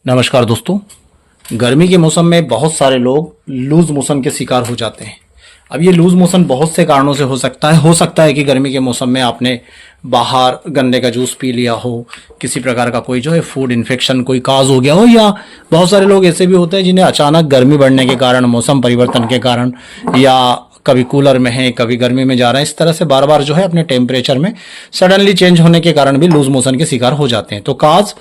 नमस्कार दोस्तों। गर्मी के मौसम में बहुत सारे लोग लूज मोशन के शिकार हो जाते हैं। अब ये लूज मोशन बहुत से कारणों से हो सकता है कि गर्मी के मौसम में आपने बाहर गन्ने का जूस पी लिया हो, किसी प्रकार का कोई जो है फूड इन्फेक्शन कोई काज हो गया हो, या बहुत सारे लोग ऐसे भी होते हैं जिन्हें अचानक गर्मी बढ़ने के कारण, मौसम परिवर्तन के कारण, या कभी कूलर में है कभी गर्मी में जा रहे हैं, इस तरह से बार बार जो है अपने टेम्परेचर में सडनली चेंज होने के कारण भी लूज मोशन के शिकार हो जाते हैं। तो काज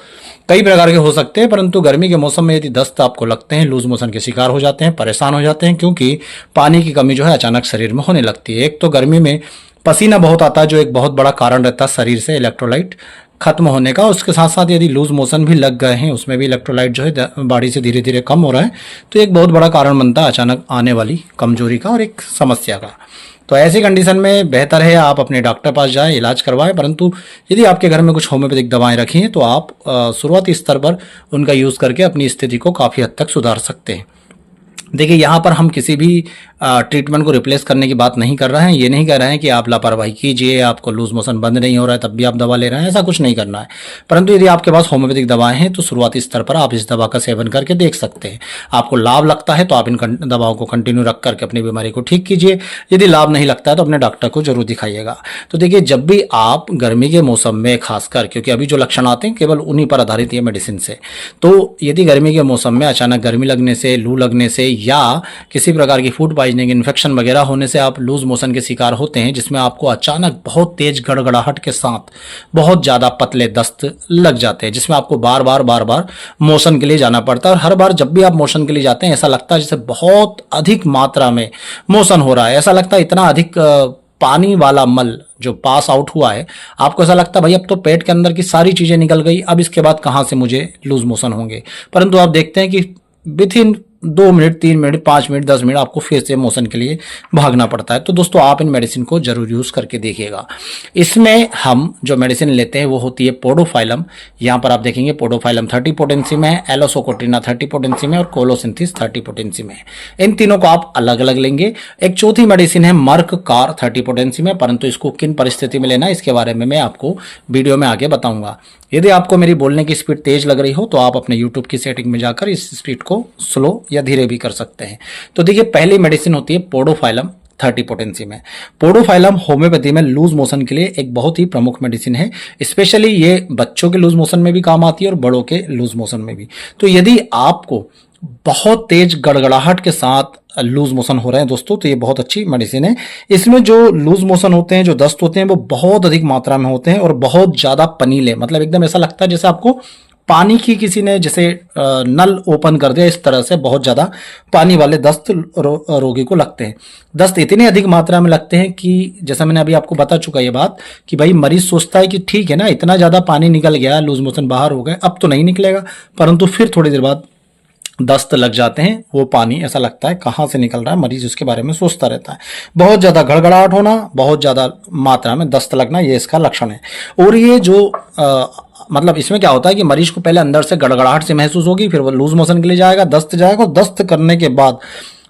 कई प्रकार के हो सकते हैं, परंतु गर्मी के मौसम में यदि दस्त आपको लगते हैं, लूज मोशन के शिकार हो जाते हैं, परेशान हो जाते हैं, क्योंकि पानी की कमी जो है अचानक शरीर में होने लगती है। एक तो गर्मी में पसीना बहुत आता है, जो एक बहुत बड़ा कारण रहता है शरीर से इलेक्ट्रोलाइट खत्म होने का। उसके साथ साथ यदि लूज मोशन भी लग गए हैं, उसमें भी इलेक्ट्रोलाइट जो है बॉडी से धीरे धीरे कम हो रहा है, तो एक बहुत बड़ा कारण बनता है अचानक आने वाली कमजोरी का और एक समस्या का। तो ऐसी कंडीशन में बेहतर है आप अपने डॉक्टर पास जाएं, इलाज करवाएं। परंतु यदि आपके घर में कुछ होम्योपैथिक दवाएं रखी हैं तो आप शुरुआती स्तर पर उनका यूज़ करके अपनी स्थिति को काफ़ी हद तक सुधार सकते हैं। देखिए, यहाँ पर हम किसी भी ट्रीटमेंट को रिप्लेस करने की बात नहीं कर रहे हैं। ये नहीं कह रहे हैं कि आप लापरवाही कीजिए, आपको लूज मोशन बंद नहीं हो रहा है तब भी आप दवा ले रहे हैं, ऐसा कुछ नहीं करना है। परंतु यदि आपके पास होम्योपैथिक दवाएं हैं तो शुरुआती स्तर पर आप इस दवा का सेवन करके देख सकते हैं। आपको लाभ लगता है तो आप इन दवाओं को कंटिन्यू रख करके अपनी बीमारी को ठीक कीजिए। यदि लाभ नहीं लगता है तो अपने डॉक्टर को जरूर दिखाइएगा। तो देखिए, जब भी आप गर्मी के मौसम में खासकर, क्योंकि अभी जो लक्षण आते हैं केवल उन्हीं पर आधारित है मेडिसिन से, तो यदि गर्मी के मौसम में अचानक गर्मी लगने से, लू लगने से, या किसी प्रकार की फूड पॉइजनिंग, इन्फेक्शन वगैरह होने से आप लूज मोशन के शिकार होते हैं, जिसमें आपको अचानक बहुत तेज गड़गड़ाहट के साथ बहुत ज्यादा पतले दस्त लग जाते हैं, जिसमें आपको बार बार मोशन के लिए जाना पड़ता है। और हर बार जब भी आप मोशन के लिए जाते हैं ऐसा लगता है जैसे बहुत अधिक मात्रा में मोशन हो रहा है। ऐसा लगता है इतना अधिक पानी वाला मल जो पास आउट हुआ है, आपको ऐसा लगता है भाई अब तो पेट के अंदर की सारी चीजें निकल गई, अब इसके बाद कहां से मुझे लूज मोशन होंगे। परंतु आप देखते हैं कि with in 2 minute, 3 minute, 5 minute, 10 minute आपको फिर से मोशन के लिए भागना पड़ता है। तो दोस्तों, आप इन मेडिसिन को जरूर यूज करके देखिएगा। इसमें हम जो मेडिसिन लेते हैं वो होती है पोडोफाइलम। यहाँ पर आप देखेंगे पोडोफाइलम 30 पोटेंसी में है, एलोसोकोट्रिना 30 पोटेंसी में और कोलोसिंथिस 30 पोटेंसी में है। इन तीनों को आप अलग अलग लेंगे। एक चौथी मेडिसिन है मर्क कार 30 पोटेंसी में, परंतु इसको किन परिस्थिति में लेना है इसके बारे में मैं आपको वीडियो में आगे बताऊंगा। यदि आपको मेरी बोलने की स्पीड तेज लग रही हो तो आप अपने यूट्यूब की सेटिंग में जाकर इस स्पीड को स्लो या धीरे भी कर सकते हैं। तो देखिए, पहली मेडिसिन होती है पोडोफाइलम 30 पोटेंसी में। पोडोफाइलम होम्योपैथी में लूज मोशन के लिए एक बहुत ही प्रमुख मेडिसिन है। स्पेशली ये बच्चों के लूज मोशन में भी काम आती है और बड़ों के लूज मोशन में भी। तो यदि आपको बहुत तेज गड़गड़ाहट के साथ लूज मोशन हो रहे हैं दोस्तों, तो ये बहुत अच्छी मेडिसिन है। इसमें जो लूज मोशन होते हैं, जो दस्त होते हैं, वो बहुत अधिक मात्रा में होते हैं और बहुत ज्यादा पनीले, मतलब एकदम ऐसा लगता है जैसे आपको पानी की किसी ने जैसे नल ओपन कर दिया, इस तरह से बहुत ज्यादा पानी वाले दस्त रोगी को लगते हैं। दस्त इतने अधिक मात्रा में लगते हैं कि जैसा मैंने अभी आपको बता चुका ये बात कि भाई मरीज सोचता है कि ठीक है ना, इतना ज्यादा पानी निकल गया, लूज मोशन बाहर हो गए, अब तो नहीं निकलेगा, परंतु फिर थोड़ी देर बाद दस्त लग जाते हैं। वो पानी ऐसा लगता है कहाँ से निकल रहा है, मरीज उसके बारे में सोचता रहता है। बहुत ज्यादा गड़गड़ाहट होना, बहुत ज्यादा मात्रा में दस्त लगना, ये इसका लक्षण है। और ये जो मतलब इसमें क्या होता है कि मरीज को पहले अंदर से गड़गड़ाहट से महसूस होगी, फिर वो लूज मोशन के लिए जाएगा, दस्त जाएगा, और दस्त करने के बाद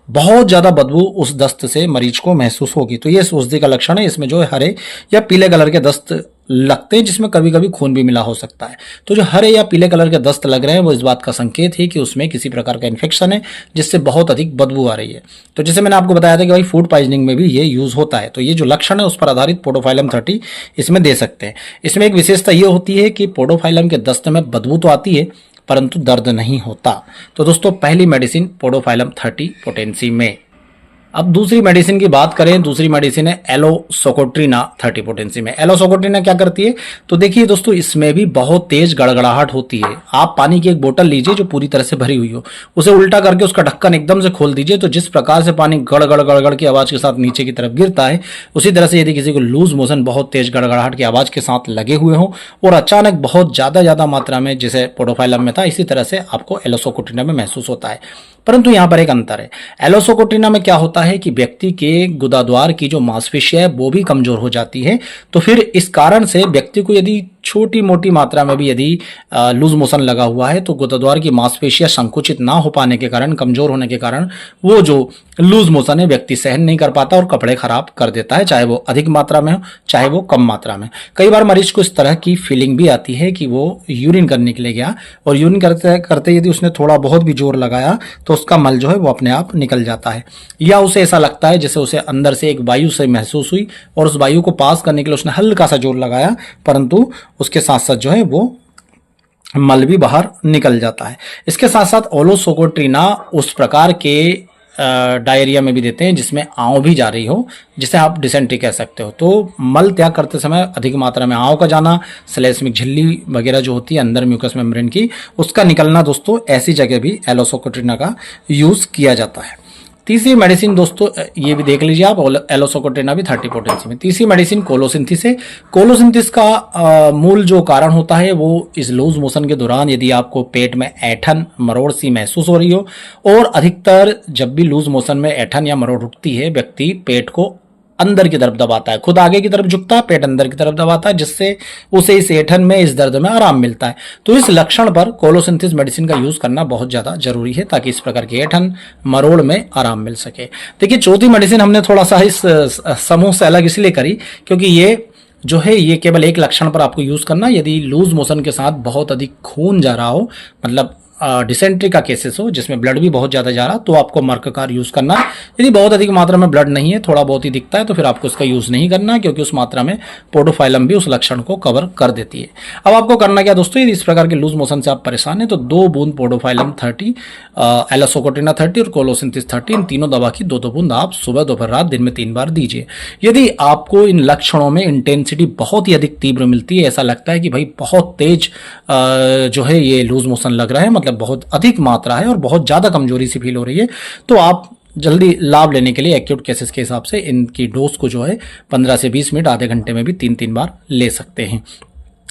बहुत ज्यादा बदबू उस दस्त से मरीज को महसूस होगी। तो ये सूजने का लक्षण है। इसमें जो हरे या पीले कलर के दस्त लगते हैं, जिसमें कभी कभी खून भी मिला हो सकता है। तो जो हरे या पीले कलर के दस्त लग रहे हैं वो इस बात का संकेत है कि उसमें किसी प्रकार का इन्फेक्शन है, जिससे बहुत अधिक बदबू आ रही है। तो जैसे मैंने आपको बताया था कि भाई फूड पॉइजनिंग में भी ये यूज होता है। तो ये जो लक्षण है उस पर आधारित पोडोफाइलम 30 इसमें दे सकते हैं। इसमें एक विशेषता ये होती है कि पोडोफाइलम के दस्त में बदबू तो आती है परंतु दर्द नहीं होता। तो दोस्तों, पहली मेडिसिन पोडोफाइलम 30 पोटेंसी में। अब दूसरी मेडिसिन की बात करें, दूसरी मेडिसिन है एलोसोकोट्रिना 30 पोटेंसी में। एलोसोकोट्रिना क्या करती है? तो देखिए दोस्तों, इसमें भी बहुत तेज गड़गड़ाहट होती है। आप पानी की एक बोतल लीजिए जो पूरी तरह से भरी हुई हो, उसे उल्टा करके उसका ढक्कन एकदम से खोल दीजिए, तो जिस प्रकार से पानी गड़गड़ गड़गड़ की आवाज के साथ नीचे की तरफ गिरता है, उसी तरह से यदि किसी को लूज मोशन बहुत तेज गड़गड़ाहट की आवाज के साथ लगे हुए हो और अचानक बहुत ज्यादा मात्रा में, जैसे पोडोफाइलम में था, इसी तरह से आपको एलोसोकोट्रिना में महसूस होता है। परंतु यहां पर एक अंतर है। एलोसोकोट्रिना में क्या होता है कि व्यक्ति के गुदाद्वार की जो मांसपेशियां है वो भी कमजोर हो जाती है। तो फिर इस कारण से व्यक्ति को यदि छोटी मोटी मात्रा में भी यदि लूज मोशन लगा हुआ है तो गुदद्वार की मांसपेशियां संकुचित ना हो पाने के कारण, कमजोर होने के कारण वो जो लूज मोशन है व्यक्ति सहन नहीं कर पाता और कपड़े खराब कर देता है, चाहे वो अधिक मात्रा में हो चाहे वो कम मात्रा में। कई बार मरीज को इस तरह की फीलिंग भी आती है कि वो यूरिन करने के लिए गया और यूरिन करते करते यदि उसने थोड़ा बहुत भी जोर लगाया तो उसका मल जो है वो अपने आप निकल जाता है, या उसे ऐसा लगता है जैसे उसे अंदर से एक वायु से महसूस हुई और उस वायु को पास करने के लिए उसने हल्का सा जोर लगाया, परंतु उसके साथ साथ जो है वो मल भी बाहर निकल जाता है। इसके साथ साथ ओलोसोकोट्रिना उस प्रकार के डायरिया में भी देते हैं जिसमें आंव भी जा रही हो, जिसे आप डिसेंट्री कह सकते हो। तो मल त्याग करते समय अधिक मात्रा में आंव का जाना, स्लेस्मिक झिल्ली वगैरह जो होती है अंदर म्यूकस मेम्ब्रेन की, उसका निकलना दोस्तों, ऐसी जगह भी एलोसोकोट्रिना का यूज किया जाता है। तीसरी मेडिसिन दोस्तों ये भी देख लीजिए आप, एलोसोकोट्रिना भी 30 पोटेंसी में। तीसरी मेडिसिन कोलोसिंथिस है। कोलोसिंथिस का मूल जो कारण होता है वो इस लूज मोशन के दौरान यदि आपको पेट में ऐठन मरोड़ सी महसूस हो रही हो, और अधिकतर जब भी लूज मोशन में ऐठन या मरोड़ उठती है व्यक्ति पेट को अंदर की तरफ दबाता है, खुद आगे की तरफ झुकता है, पेट अंदर की तरफ दबाता है, जिससे उसे इस ऐठन में, इस दर्द में आराम मिलता है। तो इस लक्षण पर कोलोसिंथिस मेडिसिन का यूज करना बहुत ज्यादा जरूरी है ताकि इस प्रकार के ऐठन मरोड़ में आराम मिल सके। देखिए चौथी मेडिसिन हमने थोड़ा सा इस समूह से अलग इसलिए करी क्योंकि ये जो है ये केवल एक लक्षण पर आपको यूज करना, यदि लूज मोशन के साथ बहुत अधिक खून जा रहा हो, मतलब डिसेंट्री का केसेस हो जिसमें ब्लड भी बहुत ज्यादा जा रहा, तो आपको मर्ककार यूज करना है। यदि बहुत अधिक मात्रा में ब्लड नहीं है, थोड़ा बहुत ही दिखता है, तो फिर आपको इसका यूज नहीं करना, क्योंकि उस मात्रा में पोडोफाइलम भी उस लक्षण को कवर कर देती है। अब आपको करना क्या दोस्तों, यदि इस प्रकार के लूज मोशन से आप परेशान हैं तो 2 बूंद पोडोफाइलम 30, एलोसोकोट्रिना 30 और कोलोसिंथिस 30, इन तीनों दवा की 2-2 बूंद आप सुबह, दोपहर, रात, दिन में 3 बार दीजिए। यदि आपको इन लक्षणों में इंटेंसिटी बहुत ही अधिक तीव्र मिलती है, ऐसा लगता है कि भाई बहुत तेज जो है ये लूज मोशन लग रहा है, मतलब बहुत अधिक मात्रा है और बहुत ज्यादा कमजोरी सी फील हो रही है, तो आप जल्दी लाभ लेने के लिए एक्यूट केसेस के हिसाब से इनकी डोज को जो है 15 से 20 मिनट, आधे घंटे में भी 3-3 बार ले सकते हैं।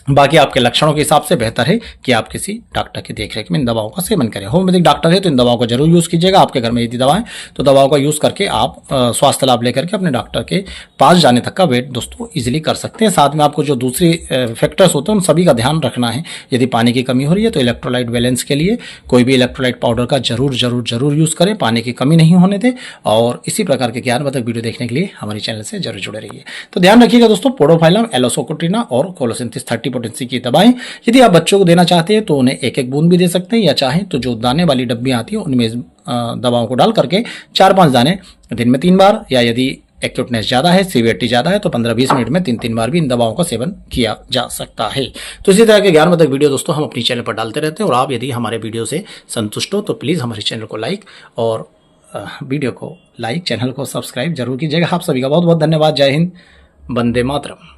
बाकी आपके लक्षणों के हिसाब से बेहतर है कि आप किसी डॉक्टर की देखरेख में इन दवाओं का सेवन करें। होम्योपैथिक डॉक्टर है तो इन दवाओं को जरूर यूज कीजिएगा। आपके घर में यदि दवाएं तो दवाओं का यूज करके आप स्वास्थ्य लाभ लेकर के अपने डॉक्टर के पास जाने तक का वेट दोस्तों इजीली कर सकते हैं। साथ में आपको जो दूसरी फैक्टर्स होते हैं उन सभी का ध्यान रखना है। यदि पानी की कमी हो रही है तो इलेक्ट्रोलाइट बैलेंस के लिए कोई भी इलेक्ट्रोलाइट पाउडर का जरूर यूज करें, पानी की कमी नहीं होने दें। और इसी प्रकार के ज्ञानवर्धक वीडियो देखने के लिए हमारे चैनल से जरूर जुड़े रहिए। तो ध्यान रखिएगा दोस्तों, पोडोफाइलम, एलोसोकोट्रिना और कोलोसिंथिस 30 पोटेंसी की दवाएं यदि आप बच्चों को देना चाहते हैं तो उन्हें 1-1 बूंद भी दे सकते हैं, या चाहें तो जो दाने वाली डब्बियां आती है उनमें दवाओं को डाल करके 4-5 दाने दिन में 3 बार, या यदि एक्यूटनेस ज्यादा है, सीवियरिटी ज्यादा है तो 15-20 मिनट में 3-3 बार भी इन दवाओं का सेवन किया जा सकता है। तो इसी तरह के ज्ञानवर्धक वीडियो दोस्तों हम अपनी चैनल पर डालते रहते हैं, और आप यदि हमारे वीडियो से संतुष्ट हो तो प्लीज हमारे चैनल को लाइक और वीडियो को लाइक, चैनल को सब्सक्राइब जरूर कीजिएगा। आप सभी का बहुत बहुत धन्यवाद। जय हिंद, वंदे मातरम।